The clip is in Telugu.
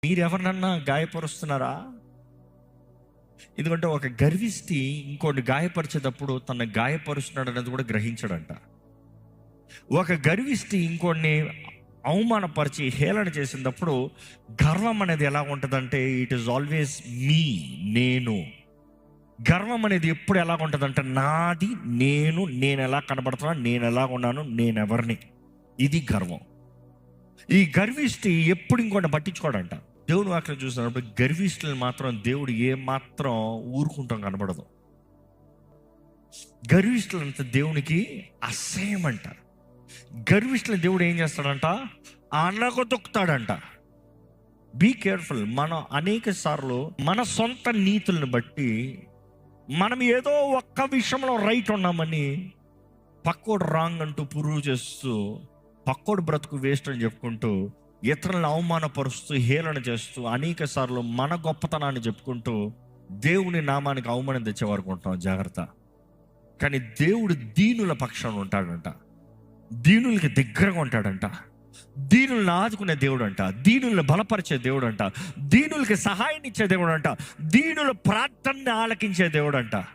మీరు ఎవరినన్నా గాయపరుస్తున్నారా? ఎందుకంటే ఒక గర్విష్టి ఇంకోటి గాయపరిచేటప్పుడు తన గాయపరుస్తున్నాడు అనేది కూడా గ్రహించడంట. ఒక గర్విష్టి ఇంకోడిని అవమానపరిచి హేళన చేసినప్పుడు గర్వం అనేది ఎలా ఉంటుందంటే ఇట్ ఈస్ ఆల్వేస్ మీ, నేను. గర్వం అనేది ఎప్పుడు ఎలా ఉంటుందంటే నాది, నేను ఎలా కనబడుతున్నా, నేను ఎలా ఉన్నాను, నేను ఎవరిని. ఇది గర్వం. ఈ గర్విష్టి ఎప్పుడు ఇంకోటి పట్టించుకోడంట. దేవుని వాక్యం చూసినప్పుడు గర్విష్ఠులను మాత్రం దేవుడు ఏ మాత్రం ఊరుకుంటాం కనబడదు. గర్విష్ఠులంతా దేవునికి అసహ్యం అంట. గర్విష్ఠులను దేవుడు ఏం చేస్తాడంట? అనగదొక్కుతాడంట. Be careful. మనం అనేక సార్లు మన సొంత నీతులను బట్టి మనం ఏదో ఒక్క విషయంలో రైట్ ఉన్నామని పక్కోడు రాంగ్ అంటూ ప్రూవ్ చేస్తూ, పక్కోడు బ్రతుకు వేస్ట్ అని చెప్పుకుంటూ, ఇతరులను అవమానపరుస్తూ హేళన చేస్తూ అనేక సార్లు మన గొప్పతనాన్ని చెప్పుకుంటూ దేవుని నామానికి అవమానం తెచ్చే వరకు ఉంటాం. జాగ్రత్త. కానీ దేవుడు దీనుల పక్షాన ఉంటాడంట. దీనులకి దగ్గరగా ఉంటాడంట. దీనులను ఆదుకునే దేవుడు అంట. దీనులను బలపరిచే దేవుడు అంట. దీనులకి సహాయం ఇచ్చే దేవుడు అంట. దీనుల ప్రార్థనని ఆలకించే దేవుడు అంట.